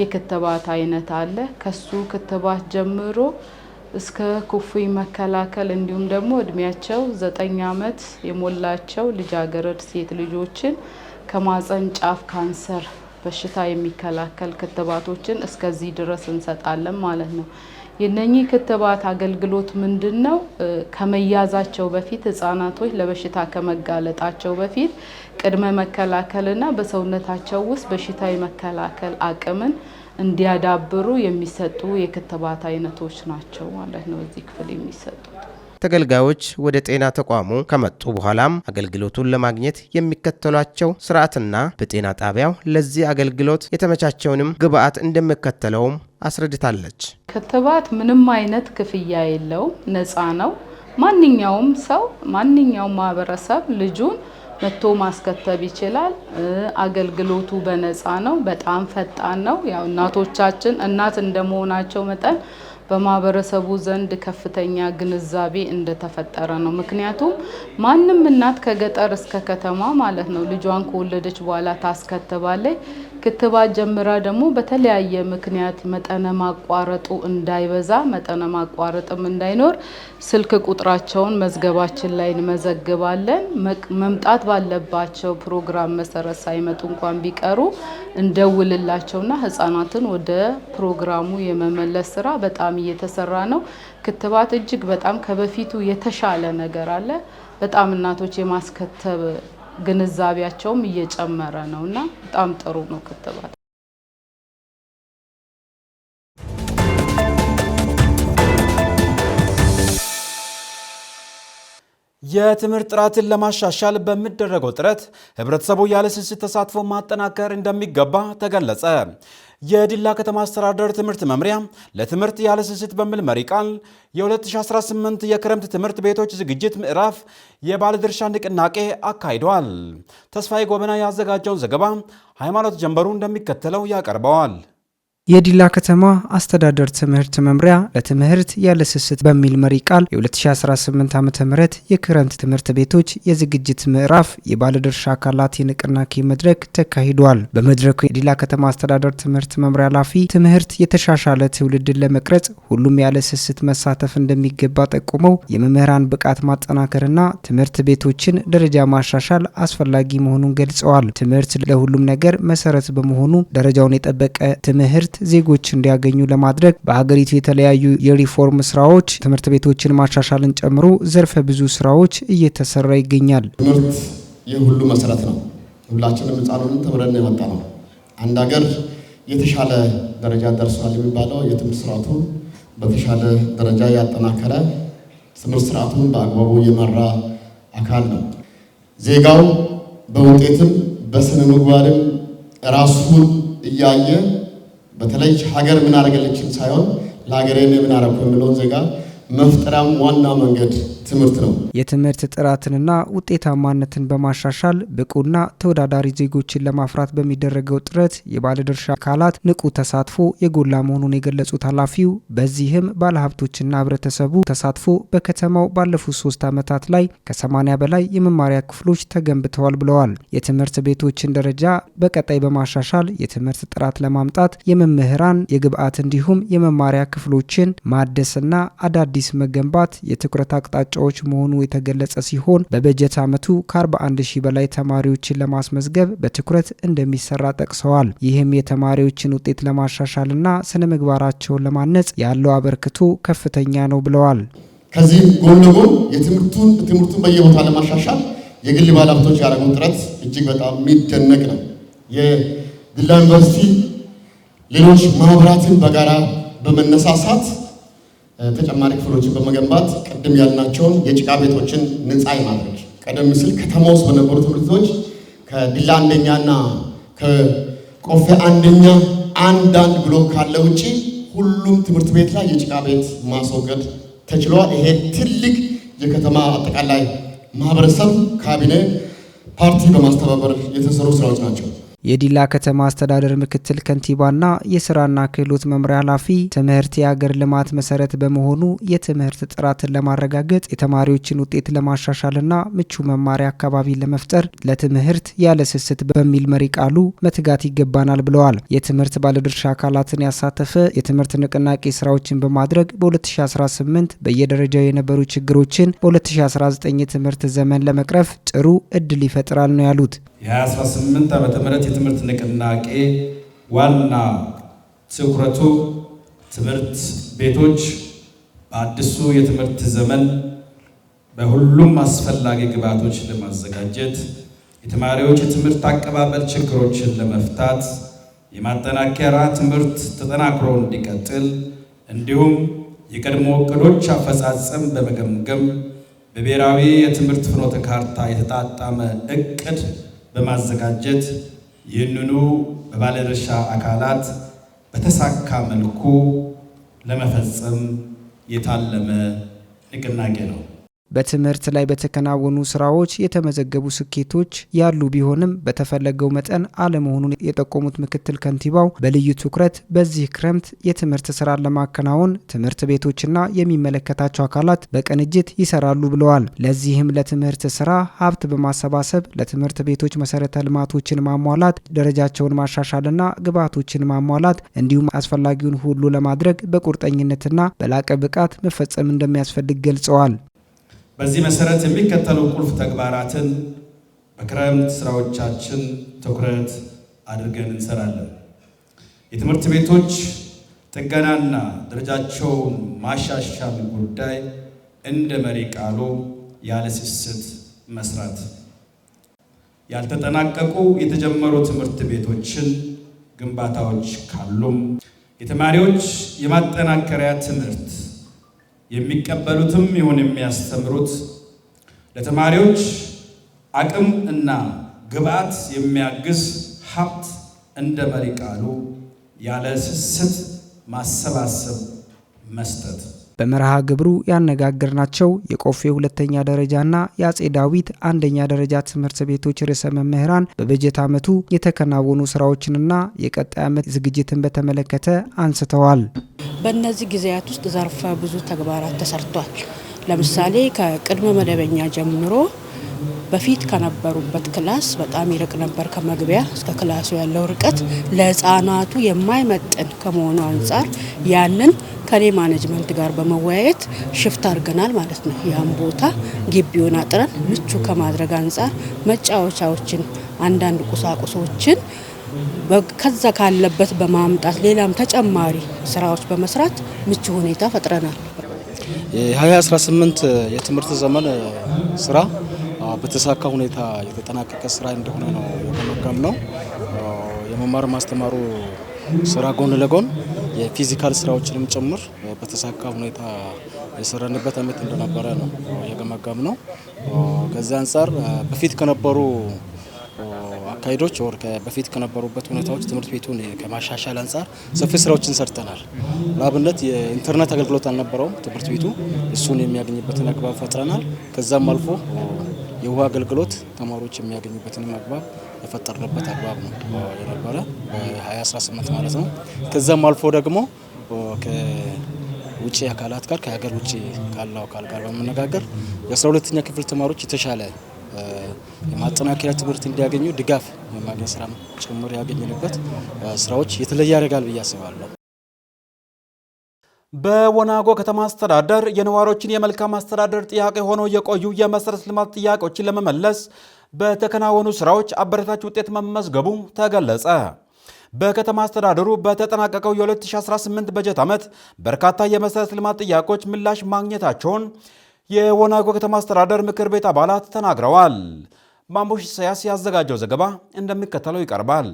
የክትባት አይነት አለ። ከሱ ክትባት ጀምሮ እስከ ኩፍኝ መከላከል እንዲሁም ደግሞ እድሜያቸው 9 ዓመት የሞላቸው ልጃገረድ ሴት ልጆችን ከማህፀን ጫፍ ካንሰር በሽታ የሚከላከል ክትባቶችን እስከዚህ ድረስ እንሰጣለን ማለት ነው። የነኚህ ክትባት አገልግሎት ምንድነው? ከመያዛቸው በፊት ህፃናቶች ለበሽታ ከመጋለጣቸው በፊት ቅድመ መከላከልና በሰውነታቸው ውስጥ በሽታ የመከላከል አቅምን እንዲያዳብሩ የሚሰጡ የክትባት አይነቶች ናቸው ማለት ነው እዚህ ክፍል የሚሰጡት። ተገልጋዮች ወደ ጤና ተቋሙ ከመጡ በኋላም አገልግሎቱን ለማግኘት የሚከተሏቸው ስርዓትና በጤና ጣቢያው ለዚህ አገልግሎት የተመቻቸውንም ግብአት እንደሚከተለውም አስረድታለች። ክትባት ምንም አይነት ክፍያ የለውም፣ ነፃ ነው። ማንኛውም ሰው ማንኛውም ማህበረሰብ ልጁን መጥቶ ማስከተብ ይችላል። አገልግሎቱ በነፃ ነው። በጣም ፈጣን ነው። ያው እናቶቻችን እናት እንደመሆናቸው መጠን በማህበረሰቡ ዘንድ ከፍተኛ ግንዛቤ እንደተፈጠረ ነው። ምክንያቱም ማንም እናት ከገጠር እስከ ከተማ ማለት ነው ልጇን ከወለደች በኋላ ታስከትባለች። ክትባት ጀምራ ደግሞ በተለያየ ምክንያት መጠነ ማቋረጡ እንዳይበዛ መጠነ ማቋረጥም እንዳይኖር ስልክ ቁጥራቸውን መዝገባችን ላይ እንመዘግባለን። መምጣት ባለባቸው ፕሮግራም መሰረት ሳይመጡ እንኳን ቢቀሩ እንደውልላቸውና ህፃናትን ወደ ፕሮግራሙ የመመለስ ስራ በጣም እየተሰራ ነው። ክትባት እጅግ በጣም ከበፊቱ የተሻለ ነገር አለ። በጣም እናቶች የማስከተብ ግንዛቤያቸውም እየጨመረ ነውና በጣም ጥሩ ነው ክትባት። የትምህርት ጥራትን ለማሻሻል በሚደረገው ጥረት ህብረተሰቡ ያለ ስስት ተሳትፎ ማጠናከር እንደሚገባ ተገለጸ። የዲላ ከተማ አስተዳደር ትምህርት መምሪያ ለትምህርት ያለ ስስት በሚል መሪ ቃል የ2018 የክረምት ትምህርት ቤቶች ዝግጅት ምዕራፍ የባለድርሻ ንቅናቄ አካሂዷል። ተስፋዬ ጎበና ያዘጋጀውን ዘገባ ሃይማኖት ጀንበሩ እንደሚከተለው ያቀርበዋል። የዲላ ከተማ አስተዳደር ትምህርት መምሪያ ለትምህርት ያለ ስስት በሚል መሪ ቃል የ2018 ዓ.ም የክረምት ትምህርት ቤቶች የዝግጅት ምዕራፍ የባለድርሻ አካላት የንቅናቄ መድረክ ተካሂዷል። በመድረኩ የዲላ ከተማ አስተዳደር ትምህርት መምሪያ ኃላፊ ትምህርት የተሻሻለ ትውልድን ለመቅረጽ ሁሉም ያለ ስስት መሳተፍ እንደሚገባ ጠቁመው የመምህራን ብቃት ማጠናከርና ትምህርት ቤቶችን ደረጃ ማሻሻል አስፈላጊ መሆኑን ገልጸዋል። ትምህርት ለሁሉም ነገር መሰረት በመሆኑ ደረጃውን የጠበቀ ትምህርት ዜጎች እንዲያገኙ ለማድረግ በሀገሪቱ የተለያዩ የሪፎርም ስራዎች ትምህርት ቤቶችን ማሻሻልን ጨምሮ ዘርፈ ብዙ ስራዎች እየተሰራ ይገኛል። ትምህርት የሁሉ መሰረት ነው። ሁላችንም ህፃኑን ተምረን የመጣ ነው። አንድ ሀገር የተሻለ ደረጃ ደርሷል የሚባለው የትምህርት ስርዓቱ በተሻለ ደረጃ ያጠናከረ ትምህርት ስርዓቱን በአግባቡ የመራ አካል ነው። ዜጋው በውጤትም በስነ ምግባርም ራሱን እያየ በተለይ ሀገር ምን አደረገለችን ሳይሆን ለሀገሬ ምን አደረኩ የሚለውን ዜጋ መፍጠራም ዋና መንገድ ትምህርት ነው። የትምህርት ጥራትንና ውጤታማነትን በማሻሻል ብቁና ተወዳዳሪ ዜጎችን ለማፍራት በሚደረገው ጥረት የባለድርሻ አካላት ንቁ ተሳትፎ የጎላ መሆኑን የገለጹት ኃላፊው በዚህም ባለሀብቶችና ህብረተሰቡ ተሳትፎ በከተማው ባለፉት 3 ዓመታት ላይ ከ80 በላይ የመማሪያ ክፍሎች ተገንብተዋል ብለዋል። የትምህርት ቤቶችን ደረጃ በቀጣይ በማሻሻል የትምህርት ጥራት ለማምጣት የመምህራን የግብዓት እንዲሁም የመማሪያ ክፍሎችን ማደስና አዳዲስ መገንባት የትኩረት አቅጣጫዎች መሆኑ የተገለጸ ሲሆን በበጀት ዓመቱ ከ41 ሺህ በላይ ተማሪዎችን ለማስመዝገብ በትኩረት እንደሚሰራ ጠቅሰዋል። ይህም የተማሪዎችን ውጤት ለማሻሻልና ስነ ምግባራቸውን ለማነጽ ያለው አበርክቶ ከፍተኛ ነው ብለዋል። ከዚህ ጎን ለጎን ትምህርቱን በየቦታ ለማሻሻል የግል ባለሀብቶች ያደረጉት ጥረት እጅግ በጣም የሚደነቅ ነው። የዲላ ዩኒቨርሲቲ ሌሎች ማህበራትን በጋራ በመነሳሳት ተጨማሪ ክፍሎችን በመገንባት ቅድም ያልናቸውን የጭቃ ቤቶችን ነፃ የማድረግ ቀደም ሲል ከተማ ውስጥ በነበሩ ትምህርት ቤቶች ከዲላ አንደኛና ከቆፌ አንደኛ አንዳንድ ብሎክ ካለ ውጪ ሁሉም ትምህርት ቤት ላይ የጭቃ ቤት ማስወገድ ተችሏል። ይሄ ትልቅ የከተማ አጠቃላይ ማህበረሰብ ካቢኔ ፓርቲ በማስተባበር የተሰሩ ስራዎች ናቸው። የዲላ ከተማ አስተዳደር ምክትል ከንቲባና የስራና ክህሎት መምሪያ ኃላፊ ትምህርት የሀገር ልማት መሰረት በመሆኑ የትምህርት ጥራትን ለማረጋገጥ የተማሪዎችን ውጤት ለማሻሻልና ምቹ መማሪያ አካባቢ ለመፍጠር ለትምህርት ያለ ስስት በሚል መሪ ቃሉ መትጋት ይገባናል ብለዋል። የትምህርት ባለድርሻ አካላትን ያሳተፈ የትምህርት ንቅናቄ ስራዎችን በማድረግ በ2018 በየደረጃው የነበሩ ችግሮችን በ2019 የትምህርት ዘመን ለመቅረፍ ጥሩ እድል ይፈጥራል ነው ያሉት። የ2018 ዓመተ ምህረት የትምህርት ንቅናቄ ዋና ትኩረቱ ትምህርት ቤቶች በአዲሱ የትምህርት ዘመን በሁሉም አስፈላጊ ግብዓቶች ለማዘጋጀት የተማሪዎች የትምህርት አቀባበል ችግሮችን ለመፍታት የማጠናከሪያ ትምህርት ተጠናክሮ እንዲቀጥል እንዲሁም የቀድሞ እቅዶች አፈጻጸም በመገምገም በብሔራዊ የትምህርት ፍኖተ ካርታ የተጣጣመ እቅድ በማዘጋጀት ይህንኑ በባለድርሻ አካላት በተሳካ መልኩ ለመፈጸም የታለመ ንቅናቄ ነው። በትምህርት ላይ በተከናወኑ ስራዎች የተመዘገቡ ስኬቶች ያሉ ቢሆንም በተፈለገው መጠን አለመሆኑን የጠቆሙት ምክትል ከንቲባው በልዩ ትኩረት በዚህ ክረምት የትምህርት ስራን ለማከናወን ትምህርት ቤቶችና የሚመለከታቸው አካላት በቅንጅት ይሰራሉ ብለዋል። ለዚህም ለትምህርት ስራ ሀብት በማሰባሰብ ለትምህርት ቤቶች መሰረተ ልማቶችን ማሟላት፣ ደረጃቸውን ማሻሻልና ግብዓቶችን ማሟላት እንዲሁም አስፈላጊውን ሁሉ ለማድረግ በቁርጠኝነትና በላቀ ብቃት መፈጸም እንደሚያስፈልግ ገልጸዋል። በዚህ መሰረት የሚከተሉ ቁልፍ ተግባራትን በክረምት ስራዎቻችን ትኩረት አድርገን እንሰራለን። የትምህርት ቤቶች ጥገናና ደረጃቸውን ማሻሻል ጉዳይ እንደ መሪ ቃሉ ያለ ስስት መስራት፣ ያልተጠናቀቁ የተጀመሩ ትምህርት ቤቶችን ግንባታዎች ካሉም የተማሪዎች የማጠናከሪያ ትምህርት የሚቀበሉትም ይሁን የሚያስተምሩት ለተማሪዎች አቅም እና ግብዓት የሚያግዝ ሀብት እንደ መሪ ቃሉ ያለ ስስት ማሰባሰብ መስጠት በመርሃ ግብሩ ያነጋገርናቸው የቆፌ ሁለተኛ ደረጃና የአጼ ዳዊት አንደኛ ደረጃ ትምህርት ቤቶች ርዕሰ መምህራን በበጀት ዓመቱ የተከናወኑ ስራዎችንና የቀጣይ ዓመት ዝግጅትን በተመለከተ አንስተዋል። በእነዚህ ጊዜያት ውስጥ ዘርፈ ብዙ ተግባራት ተሰርቷል። ለምሳሌ ከቅድመ መደበኛ ጀምሮ በፊት ከነበሩበት ክላስ በጣም ይርቅ ነበር። ከመግቢያ እስከ ክላሱ ያለው ርቀት ለህፃናቱ የማይመጥን ከመሆኑ አንፃር ያንን ከኔ ማኔጅመንት ጋር በመወያየት ሽፍት አድርገናል ማለት ነው። ያን ቦታ ግቢውን አጥረን ምቹ ከማድረግ አንፃር መጫወቻዎችን፣ አንዳንድ ቁሳቁሶችን ከዛ ካለበት በማምጣት ሌላም ተጨማሪ ስራዎች በመስራት ምቹ ሁኔታ ፈጥረናል። የ2018 የትምህርት ዘመን ስራ በተሳካ ሁኔታ የተጠናቀቀ ስራ እንደሆነ ነው የገመገምነው። የመማር ማስተማሩ ስራ ጎን ለጎን የፊዚካል ስራዎችንም ጭምር በተሳካ ሁኔታ የሰራንበት ዓመት እንደነበረ ነው የገመገምነው። ከዚህ አንፃር በፊት ከነበሩ አካሄዶች በፊት ከነበሩበት ሁኔታዎች ትምህርት ቤቱን ከማሻሻል አንፃር ሰፊ ስራዎችን ሰርተናል። ለአብነት የኢንተርኔት አገልግሎት አልነበረውም ትምህርት ቤቱ፣ እሱን የሚያገኝበትን አግባብ ፈጥረናል። ከዛም አልፎ የውሃ አገልግሎት ተማሪዎች የሚያገኙበትን አግባብ የፈጠርንበት አግባብ ነው የነበረ በ2018 ማለት ነው። ከዛም አልፎ ደግሞ ከውጪ አካላት ጋር ከሀገር ውጪ ካለው አካል ጋር በመነጋገር የ12ኛ ክፍል ተማሪዎች የተሻለ የማጠናከሪያ ትምህርት እንዲያገኙ ድጋፍ የማግኘት ስራ ጭምር ያገኘንበት ስራዎች የተለየ ያደርጋል ብዬ አስባለሁ። በወናጎ ከተማ አስተዳደር የነዋሪዎችን የመልካም አስተዳደር ጥያቄ ሆነው የቆዩ የመሰረተ ልማት ጥያቄዎችን ለመመለስ በተከናወኑ ስራዎች አበረታች ውጤት መመዝገቡ ተገለጸ። በከተማ አስተዳደሩ በተጠናቀቀው የ2018 በጀት ዓመት በርካታ የመሰረተ ልማት ጥያቄዎች ምላሽ ማግኘታቸውን የወናጎ ከተማ አስተዳደር ምክር ቤት አባላት ተናግረዋል። ማምቦሽ ኢሳያስ ያዘጋጀው ዘገባ እንደሚከተለው ይቀርባል።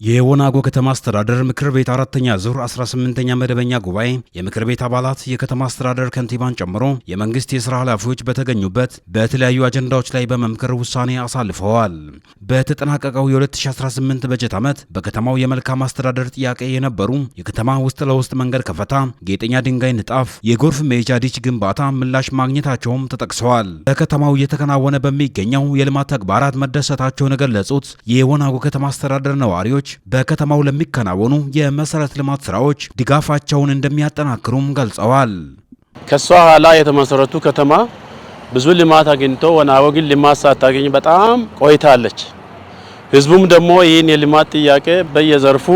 የወናጎ ከተማ አስተዳደር ምክር ቤት አራተኛ ዙር 18ኛ መደበኛ ጉባኤ የምክር ቤት አባላት የከተማ አስተዳደር ከንቲባን ጨምሮ የመንግስት የስራ ኃላፊዎች በተገኙበት በተለያዩ አጀንዳዎች ላይ በመምከር ውሳኔ አሳልፈዋል። በተጠናቀቀው የ2018 በጀት ዓመት በከተማው የመልካም አስተዳደር ጥያቄ የነበሩ የከተማ ውስጥ ለውስጥ መንገድ ከፈታ፣ ጌጠኛ ድንጋይ ንጣፍ፣ የጎርፍ መሄጃ ዲች ግንባታ ምላሽ ማግኘታቸውም ተጠቅሰዋል። በከተማው እየተከናወነ በሚገኘው የልማት ተግባራት መደሰታቸውን የገለጹት የወናጎ ከተማ አስተዳደር ነዋሪዎች በከተማው ለሚከናወኑ የመሰረተ ልማት ስራዎች ድጋፋቸውን እንደሚያጠናክሩም ገልጸዋል። ከሷ ኋላ የተመሰረቱ ከተማ ብዙ ልማት አግኝቶ ወናጎ ግን ልማት ሳታገኝ በጣም ቆይታለች። ህዝቡም ደግሞ ይህን የልማት ጥያቄ በየዘርፉ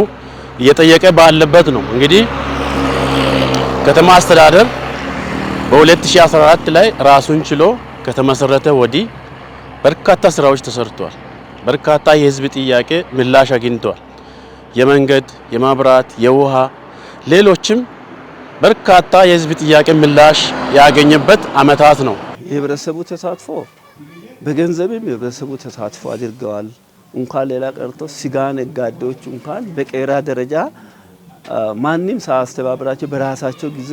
እየጠየቀ ባለበት ነው። እንግዲህ ከተማ አስተዳደር በ2014 ላይ ራሱን ችሎ ከተመሰረተ ወዲህ በርካታ ስራዎች ተሰርተዋል። በርካታ የህዝብ ጥያቄ ምላሽ አግኝቷል። የመንገድ፣ የመብራት፣ የውሃ ሌሎችም በርካታ የህዝብ ጥያቄ ምላሽ ያገኘበት አመታት ነው። የህብረተሰቡ ተሳትፎ በገንዘብም የህብረተሰቡ ተሳትፎ አድርገዋል። እንኳን ሌላ ቀርቶ ስጋ ነጋዴዎች እንኳን በቄራ ደረጃ ማንም ሳያስተባብራቸው በራሳቸው ጊዜ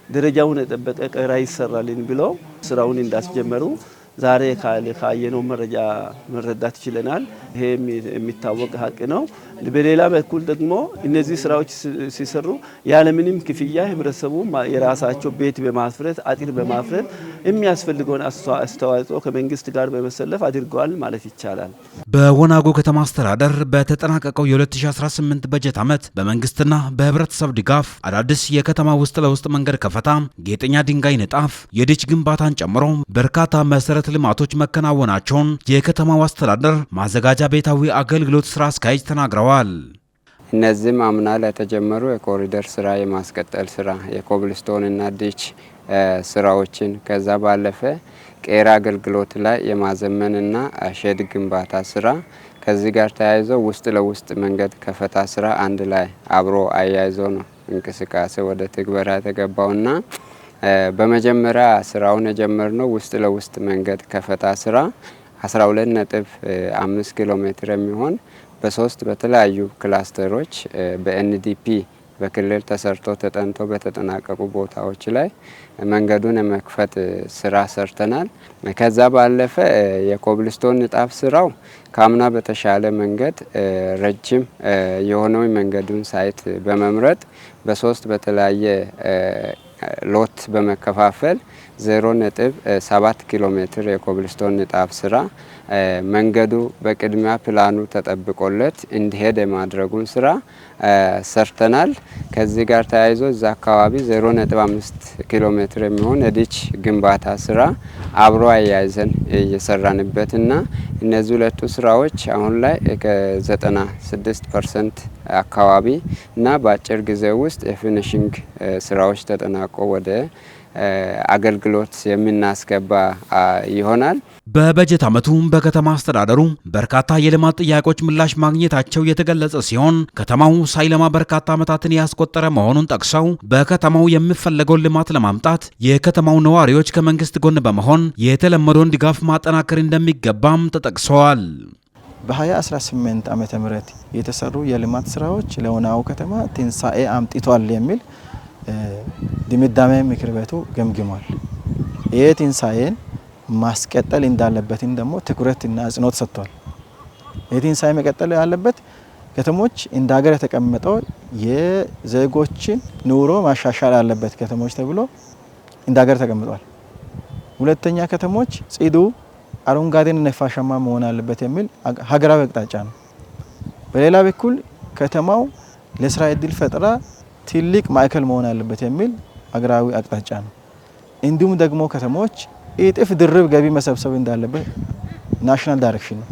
ደረጃውን የጠበቀ ቄራ ይሰራልን ብለው ስራውን እንዳስጀመሩ ዛሬ ካየነው መረጃ መረዳት ችለናል። ይሄ የሚታወቅ ሀቅ ነው። በሌላ በኩል ደግሞ እነዚህ ስራዎች ሲሰሩ ያለምንም ክፍያ ህብረተሰቡ የራሳቸው ቤት በማፍረት አጥር በማፍረት የሚያስፈልገውን አስተዋጽኦ ከመንግስት ጋር በመሰለፍ አድርገዋል ማለት ይቻላል። በወናጎ ከተማ አስተዳደር በተጠናቀቀው የ2018 በጀት ዓመት በመንግስትና በህብረተሰብ ድጋፍ አዳዲስ የከተማ ውስጥ ለውስጥ መንገድ ከፈታ፣ ጌጠኛ ድንጋይ ንጣፍ፣ የዲች ግንባታን ጨምሮ በርካታ መሰረተ ልማቶች መከናወናቸውን የከተማው አስተዳደር ማዘጋጃ ቤታዊ አገልግሎት ስራ አስኪያጅ ተናግረዋል። እነዚህም አምና ላይ የተጀመሩ የኮሪደር ስራ የማስቀጠል ስራ፣ የኮብልስቶን እና ዲች ስራዎችን ከዛ ባለፈ ቄራ አገልግሎት ላይ የማዘመንና ሼድ ግንባታ ስራ ከዚህ ጋር ተያይዞ ውስጥ ለውስጥ መንገድ ከፈታ ስራ አንድ ላይ አብሮ አያይዞ ነው እንቅስቃሴ ወደ ትግበራ የተገባውና በመጀመሪያ ስራውን የጀመርነው ውስጥ ለውስጥ መንገድ ከፈታ ስራ 12.5 ኪሎ ሜትር የሚሆን በሶስት በተለያዩ ክላስተሮች በኤንዲፒ በክልል ተሰርቶ ተጠንቶ በተጠናቀቁ ቦታዎች ላይ መንገዱን የመክፈት ስራ ሰርተናል። ከዛ ባለፈ የኮብልስቶን ንጣፍ ስራው ካምና በተሻለ መንገድ ረጅም የሆነው መንገዱን ሳይት በመምረጥ በሶስት በተለያየ ሎት በመከፋፈል 0.7 ኪሎ ሜትር የኮብልስቶን ንጣፍ ስራ መንገዱ በቅድሚያ ፕላኑ ተጠብቆለት እንዲሄድ የማድረጉን ስራ ሰርተናል። ከዚህ ጋር ተያይዞ እዛ አካባቢ 0.5 ኪሎ ሜትር የሚሆን የዲች ግንባታ ስራ አብሮ አያይዘን እየሰራንበትና እነዚህ ሁለቱ ስራዎች አሁን ላይ ከ96% አካባቢ እና በአጭር ጊዜ ውስጥ የፊኒሺንግ ስራዎች ተጠናቆ ወደ አገልግሎት የምናስገባ ይሆናል። በበጀት ዓመቱ በከተማ አስተዳደሩ በርካታ የልማት ጥያቄዎች ምላሽ ማግኘታቸው የተገለጸ ሲሆን ከተማው ሳይለማ በርካታ ዓመታትን ያስቆጠረ መሆኑን ጠቅሰው በከተማው የሚፈለገውን ልማት ለማምጣት የከተማው ነዋሪዎች ከመንግስት ጎን በመሆን የተለመደውን ድጋፍ ማጠናከር እንደሚገባም ተጠቅሰዋል። በ2018 ዓመተ ምህረት የተሰሩ የልማት ስራዎች ለወናው ከተማ ትንሳኤ አምጥቷል የሚል ድምዳሜ ምክር ቤቱ ገምግሟል። ይህ ትንሳኤን ማስቀጠል እንዳለበትን ደግሞ ትኩረትና አጽንኦት ሰጥቷል። ይህ ትንሳኤ መቀጠል ያለበት ከተሞች እንደ ሀገር የተቀመጠው የዜጎችን ኑሮ ማሻሻል ያለበት ከተሞች ተብሎ እንደ ሀገር ተቀምጧል። ሁለተኛ ከተሞች ጽዱ፣ አረንጓዴና ነፋሻማ መሆን አለበት የሚል ሀገራዊ አቅጣጫ ነው። በሌላ በኩል ከተማው ለስራ ዕድል ፈጠራ ትልቅ ማዕከል መሆን አለበት የሚል ሀገራዊ አቅጣጫ ነው። እንዲሁም ደግሞ ከተሞች እጥፍ ድርብ ገቢ መሰብሰብ እንዳለበት ናሽናል ዳይሬክሽን ነው።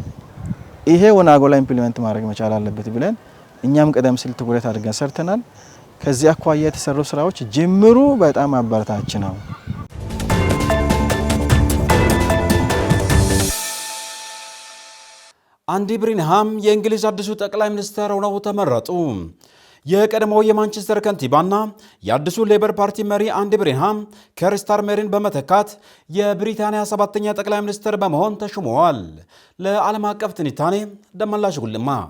ይሄ ወናጎ ላይ ኢምፕሊመንት ማድረግ መቻል አለበት ብለን እኛም ቀደም ሲል ትኩረት አድርገን ሰርተናል። ከዚህ አኳያ የተሰሩ ስራዎች ጅምሩ በጣም አበረታች ነው። አንዲ ብሪንሃም የእንግሊዝ አዲሱ ጠቅላይ ሚኒስትር ሆነው ተመረጡ። የቀድሞው የማንቸስተር ከንቲባና የአዲሱ ሌበር ፓርቲ መሪ አንዲ ብሪንሃም ኬር ስታርመርን በመተካት የብሪታንያ 7ኛ ጠቅላይ ሚኒስትር በመሆን ተሹመዋል። ለዓለም አቀፍ ትንታኔ ደመላሽ ጉልማ።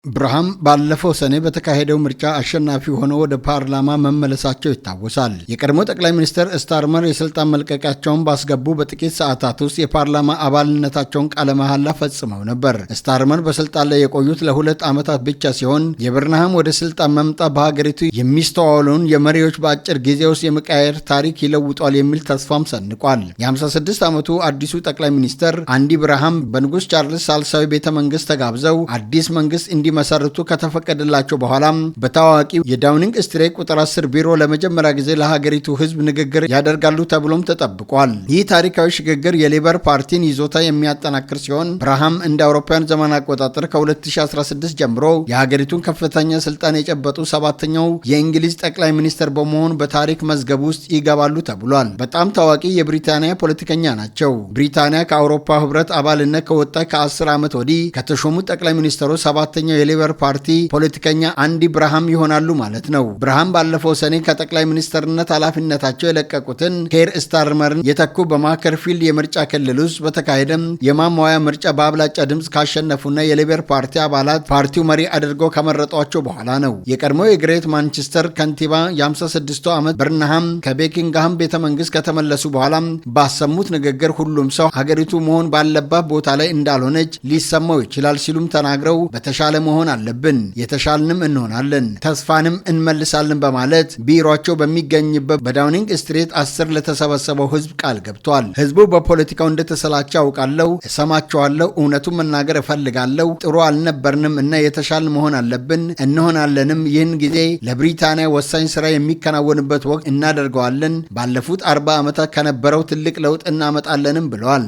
ብርሃም ባለፈው ሰኔ በተካሄደው ምርጫ አሸናፊ ሆነው ወደ ፓርላማ መመለሳቸው ይታወሳል። የቀድሞ ጠቅላይ ሚኒስትር ስታርመር የስልጣን መልቀቂያቸውን ባስገቡ በጥቂት ሰዓታት ውስጥ የፓርላማ አባልነታቸውን ቃለ መሐላ ፈጽመው ነበር። ስታርመር በስልጣን ላይ የቆዩት ለ2 ዓመታት ብቻ ሲሆን የብርሃም ወደ ስልጣን መምጣት በሀገሪቱ የሚስተዋለውን የመሪዎች በአጭር ጊዜ ውስጥ የመቃየር ታሪክ ይለውጧል የሚል ተስፋም ሰንቋል። የ56 ዓመቱ አዲሱ ጠቅላይ ሚኒስትር አንዲ ብርሃም በንጉስ ቻርልስ ሳልሳዊ ቤተ መንግስት ተጋብዘው አዲስ መንግስት መሰረቱ ከተፈቀደላቸው በኋላ በታዋቂው የዳውኒንግ ስትሪት ቁጥር 10 ቢሮ ለመጀመሪያ ጊዜ ለሀገሪቱ ህዝብ ንግግር ያደርጋሉ ተብሎም ተጠብቋል። ይህ ታሪካዊ ሽግግር የሌበር ፓርቲን ይዞታ የሚያጠናክር ሲሆን ብርሃም እንደ አውሮፓውያን ዘመን አቆጣጠር ከ2016 ጀምሮ የሀገሪቱን ከፍተኛ ስልጣን የጨበጡ 7ኛው የእንግሊዝ ጠቅላይ ሚኒስትር በመሆን በታሪክ መዝገብ ውስጥ ይገባሉ ተብሏል። በጣም ታዋቂ የብሪታንያ ፖለቲከኛ ናቸው። ብሪታንያ ከአውሮፓ ህብረት አባልነት ከወጣ ከ10 ዓመት ወዲህ ከተሾሙ ጠቅላይ ሚኒስትሩ 7ኛው የሌበር ፓርቲ ፖለቲከኛ አንዲ ብርሃም ይሆናሉ ማለት ነው። ብርሃም ባለፈው ሰኔ ከጠቅላይ ሚኒስትርነት ኃላፊነታቸው የለቀቁትን ኬር ስታርመርን የተኩ በማከርፊልድ የምርጫ ክልል ውስጥ በተካሄደም የማሟያ ምርጫ በአብላጫ ድምፅ ካሸነፉና የሌበር ፓርቲ አባላት ፓርቲው መሪ አድርገው ከመረጧቸው በኋላ ነው። የቀድሞው የግሬት ማንቸስተር ከንቲባ የ56 ዓመት ብርሃም ከቤኪንግሃም ቤተ መንግስት ከተመለሱ በኋላ ባሰሙት ንግግር ሁሉም ሰው ሀገሪቱ መሆን ባለባት ቦታ ላይ እንዳልሆነች ሊሰማው ይችላል ሲሉም ተናግረው በተሻለ መሆን አለብን፣ የተሻልንም እንሆናለን፣ ተስፋንም እንመልሳለን በማለት ቢሮቸው በሚገኝበት በዳውኒንግ ስትሪት 10 ለተሰበሰበው ህዝብ ቃል ገብቷል። ህዝቡ በፖለቲካው እንደተሰላቸው አውቃለሁ፣ እሰማቸዋለሁ፣ እውነቱን መናገር እፈልጋለሁ፣ ጥሩ አልነበርንም እና የተሻል መሆን አለብን፣ እንሆናለንም። ይህን ጊዜ ለብሪታንያ ወሳኝ ስራ የሚከናወንበት ወቅት እናደርገዋለን፣ ባለፉት 40 ዓመታት ከነበረው ትልቅ ለውጥ እናመጣለንም ብለዋል።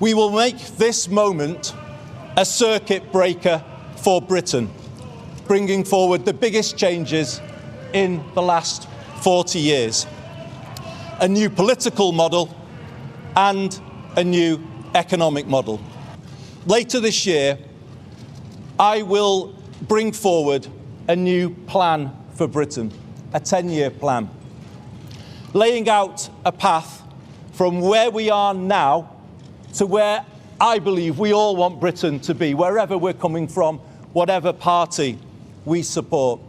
We will make this moment a circuit breaker for Britain, bringing forward the biggest changes in the last 40 years. A new political model and a new economic model. Later this year, I will bring forward a new plan for Britain, a 10-year plan, laying out a path from where we are now to where I believe we all want Britain to be, wherever we're coming from, whatever party we support.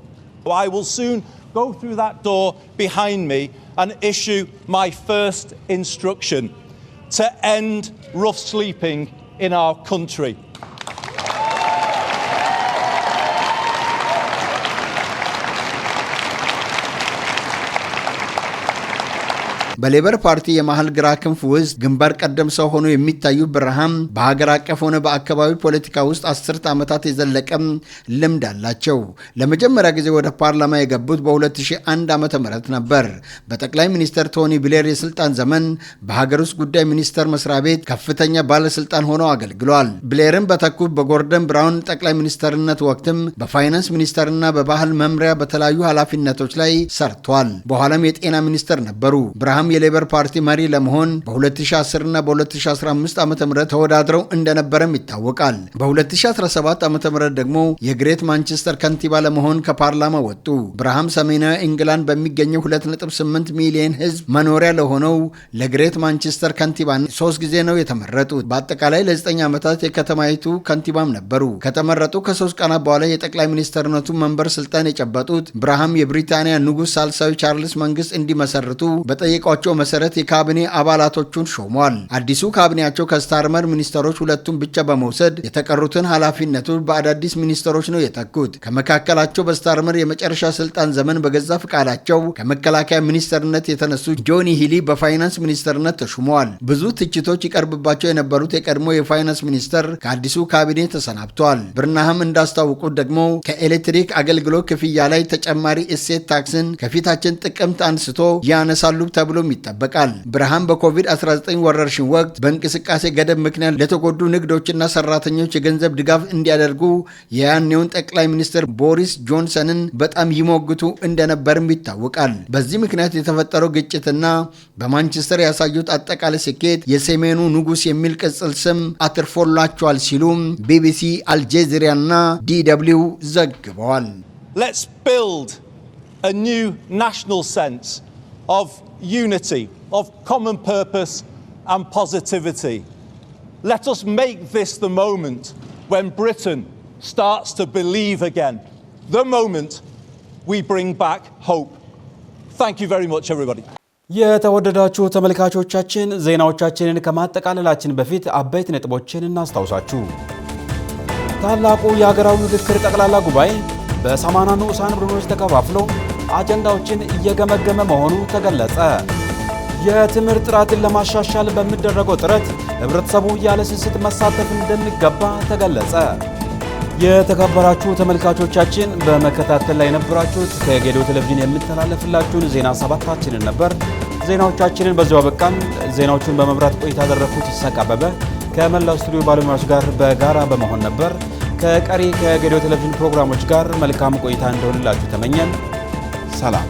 I will soon go through that door behind me and issue my first instruction to end rough sleeping in our country. በሌበር ፓርቲ የመሃል ግራ ክንፍ ውስጥ ግንባር ቀደም ሰው ሆኖ የሚታዩ ብርሃም በሀገር አቀፍ ሆነ በአካባቢ ፖለቲካ ውስጥ 10 ዓመታት የዘለቀም ልምድ አላቸው። ለመጀመሪያ ጊዜ ወደ ፓርላማ የገቡት በ2001 ዓ.ም ነበር። በጠቅላይ ሚኒስትር ቶኒ ብሌር የስልጣን ዘመን በሀገር ውስጥ ጉዳይ ሚኒስቴር መስሪያ ቤት ከፍተኛ ባለስልጣን ሆነው አገልግሏል። ብሌርን በተኩት በጎርደን ብራውን ጠቅላይ ሚኒስትርነት ወቅትም በፋይናንስ ሚኒስቴርና በባህል መምሪያ በተለያዩ ኃላፊነቶች ላይ ሰርቷል። በኋላም የጤና ሚኒስትር ነበሩ። ብርሃም የሌበር ፓርቲ መሪ ለመሆን በ2010 እና በ2015 ዓ.ም ተወዳድረው እንደነበረም ይታወቃል። በ2017 ዓ.ም ደግሞ የግሬት ማንቸስተር ከንቲባ ለመሆን ከፓርላማ ወጡ። ብርሃም ሰሜናዊ ኢንግላንድ በሚገኘው 2.8 ሚሊዮን ህዝብ መኖሪያ ለሆነው ለግሬት ማንቸስተር ከንቲባ 3 ጊዜ ነው የተመረጡት። በአጠቃላይ ለ9 ዓመታት የከተማይቱ ከንቲባም ነበሩ። ከተመረጡ ከ3 ቀናት በኋላ የጠቅላይ ሚኒስትርነቱ መንበር ስልጣን የጨበጡት ብርሃም የብሪታንያ ንጉስ ሳልሳዊ ቻርልስ መንግስት እንዲመሰርቱ በጠየቋቸው መሰረት የካቢኔ አባላቶቹን ሾሟል። አዲሱ ካቢኔያቸው ከስታርመር ሚኒስትሮች ሁለቱን ብቻ በመውሰድ የተቀሩትን ኃላፊነቶች በአዳዲስ ሚኒስትሮች ነው የተኩት። ከመካከላቸው በስታርመር የመጨረሻ ስልጣን ዘመን በገዛ ፍቃዳቸው ከመከላከያ ሚኒስትርነት የተነሱት ጆኒ ሂሊ በፋይናንስ ሚኒስትርነት ተሹመዋል። ብዙ ትችቶች ይቀርብባቸው የነበሩት የቀድሞ የፋይናንስ ሚኒስትር ከአዲሱ ካቢኔ ተሰናብተዋል። ብርሃም እንዳስታወቁት ደግሞ ከኤሌክትሪክ አገልግሎት ክፍያ ላይ ተጨማሪ እሴት ታክስን ከፊታችን ጥቅምት አንስቶ ያነሳሉ ተብሎም ይጠበቃል። ብርሃም በኮቪድ-19 ወረርሽኝ ወቅት በእንቅስቃሴ ገደብ ምክንያት ለተጎዱ ንግዶችና ሰራተኞች የገንዘብ ድጋፍ እንዲያደርጉ የያኔውን ጠቅላይ ሚኒስትር ቦሪስ ጆንሰንን በጣም ይሞግቱ እንደነበርም ይታወቃል። በዚህ ምክንያት የተፈጠረው ግጭትና በማንቸስተር ያሳዩት አጠቃላይ ስኬት የሰሜኑ ንጉስ የሚል ቅጽል ስም አትርፎላቸዋል ሲሉም ቢቢሲ፣ አልጀዚራና ዲደብሊው ዘግበዋል። Let's build a new national sense of unity, of common purpose and positivity. Let us make this the moment when Britain starts to believe again, the moment we bring back hope. Thank you very much, everybody. የተወደዳችሁ ተመልካቾቻችን ዜናዎቻችንን ከማጠቃለላችን በፊት አበይት ነጥቦችን እናስታውሳችሁ። ታላቁ የሀገራዊ ምክክር ጠቅላላ ጉባኤ በ80 ንዑሳን ቡድኖች ተከፋፍሎ አጀንዳዎችን እየገመገመ መሆኑ ተገለጸ። የትምህርት ጥራትን ለማሻሻል በሚደረገው ጥረት ህብረተሰቡ ያለ ስስት መሳተፍ እንደሚገባ ተገለጸ። የተከበራችሁ ተመልካቾቻችን በመከታተል ላይ የነበራችሁት ከጌዲዮ ቴሌቪዥን የሚተላለፍላችሁን ዜና ሰባታችንን ነበር። ዜናዎቻችንን በዚያው አበቃን። ዜናዎቹን በመምራት ቆይታ ያደረኩት ይሳቅ አበበ ከመላው ስቱዲዮ ባለሙያዎች ጋር በጋራ በመሆን ነበር። ከቀሪ ከጌዲዮ ቴሌቪዥን ፕሮግራሞች ጋር መልካም ቆይታ እንደሆነላችሁ ተመኘን። ሰላም።